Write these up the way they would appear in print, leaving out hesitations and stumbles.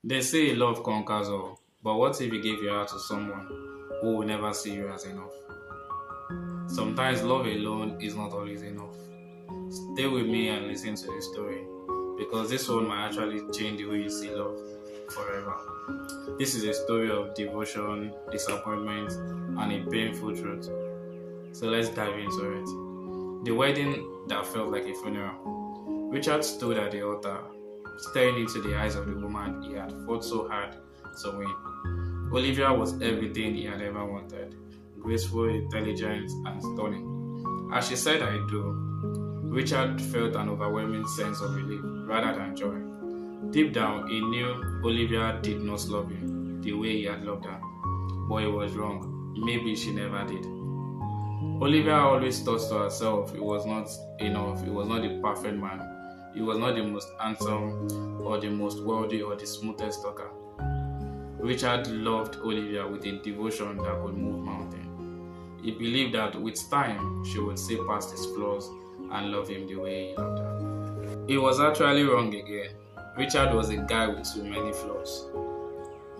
They say love conquers all, but what if you give your heart to someone who will never see you as enough? Sometimes love alone is not always enough. Stay with me and listen to the story because this one might actually change the way you see love forever. This is a story of devotion, disappointment, and a painful truth. So let's dive into it. The wedding that felt like a funeral. Richard stood at the altar, staring into the eyes of the woman he had fought so hard to win. Olivia was everything he had ever wanted: graceful, intelligent, and stunning. As she said, "I do," Richard felt an overwhelming sense of relief rather than joy. Deep down, he knew Olivia did not love him the way he had loved her. But he was wrong. Maybe she never did. Olivia always thought to herself it was not enough, it was not the perfect man, he was not the most handsome or the most wealthy or the smoothest talker. Richard loved Olivia with a devotion that could move mountains. He believed that with time she would see past his flaws and love him the way he loved her. He was actually wrong again. Richard was a guy with too many flaws.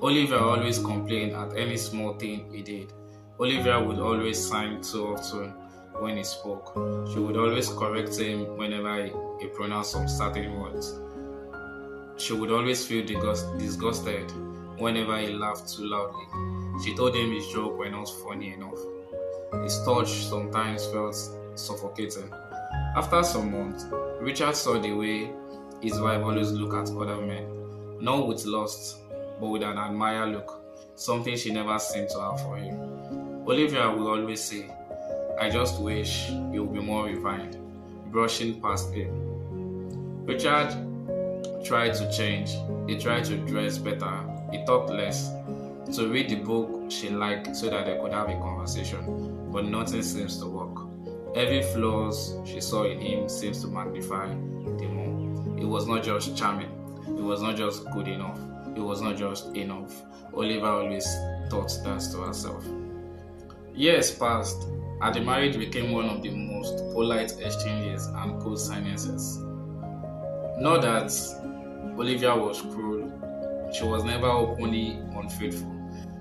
Olivia always complained at any small thing he did. Olivia would always sign too often when he spoke. She would always correct him whenever he pronounced some certain words. She would always feel disgusted whenever he laughed too loudly. She told him his jokes were not funny enough. His touch sometimes felt suffocating. After some months, Richard saw the way his wife always looked at other men, not with lust, but with an admired look, something she never seemed to have for him. Olivia would always say, "I just wish you would be more refined," brushing past him. Richard tried to change. He tried to dress better. He talked less. To read the book she liked so that they could have a conversation, but nothing seems to work. Every flaws she saw in him seems to magnify the more. It was not just charming. It was not just good enough. It was not just enough. Olivia always thought that to herself. Years passed, and the marriage became one of the most polite exchanges and cold silences. Not that Olivia was cruel. She was never openly unfaithful,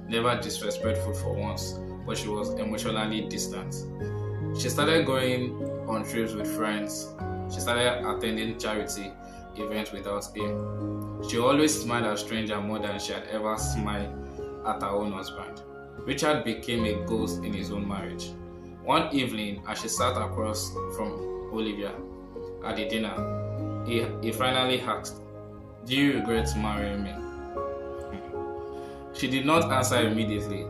never disrespectful for once, but she was emotionally distant. She started going on trips with friends. She started attending charity events without him. She always smiled at strangers more than she had ever smiled at her own husband. Richard became a ghost in his own marriage. One evening, as she sat across from Olivia at the dinner, he finally asked, "Do you regret marrying me?" She did not answer immediately.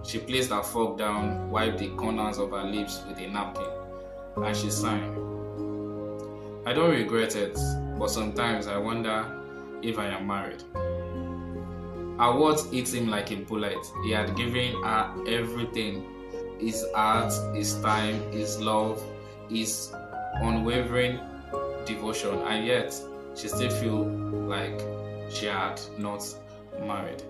She placed her fork down, wiped the corners of her lips with a napkin, and she sang. "I don't regret it, but sometimes I wonder if I am married." Her words hit him like a bullet. He had given her everything: his heart, his time, his love, his unwavering devotion, and yet she still felt like she had not married.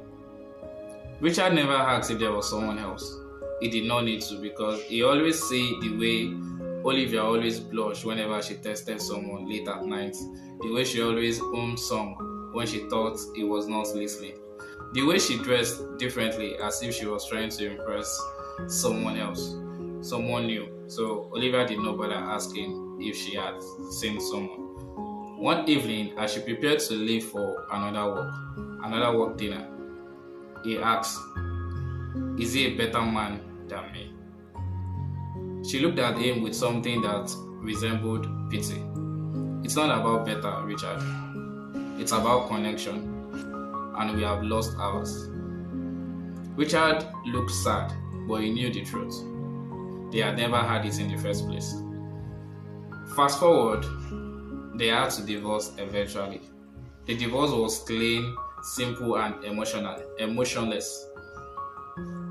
Richard never asked if there was someone else. He did not need to because he always see the way Olivia always blushed whenever she tested someone late at night, the way she always hummed song when she thought he was not listening, the way she dressed differently as if she was trying to impress someone else, someone new. So Olivia did not bother asking if she had seen someone. One evening, as she prepared to leave for another work dinner, he asked, "Is he a better man than me?" She looked at him with something that resembled pity. "It's not about better, Richard. It's about connection, and we have lost ours." Richard looked sad, but he knew the truth. They had never had it in the first place. Fast forward, they had to divorce eventually. The divorce was clean, simple, and emotionless,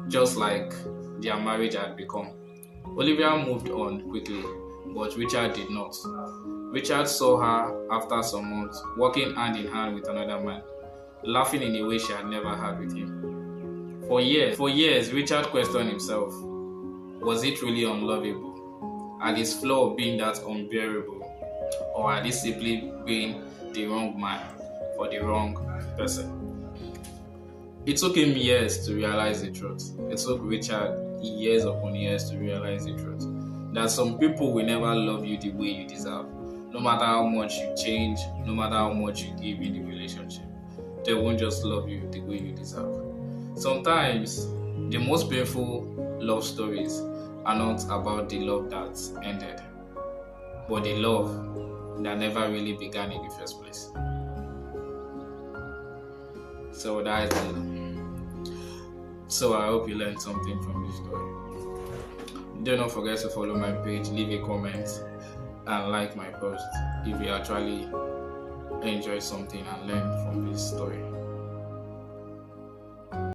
just like their marriage had become. Olivia moved on quickly, but Richard did not. Richard saw her after some months, walking hand in hand with another man, laughing in a way she had never had with him. For years, Richard questioned himself. Was he truly unlovable? Had his flaw been that unbearable? Or had he simply been the wrong man for the wrong person. It took him years to realize the truth. It took Richard years upon years to realize the truth. That some people will never love you the way you deserve. No matter how much you change, no matter how much you give in the relationship, they won't just love you the way you deserve. Sometimes the most painful love stories are not about the love that ended, but the love that never really began in the first place. So that is it. So I hope you learned something from this story. Do not forget to follow my page, leave a comment, and like my post if you actually enjoy something and learn from this story.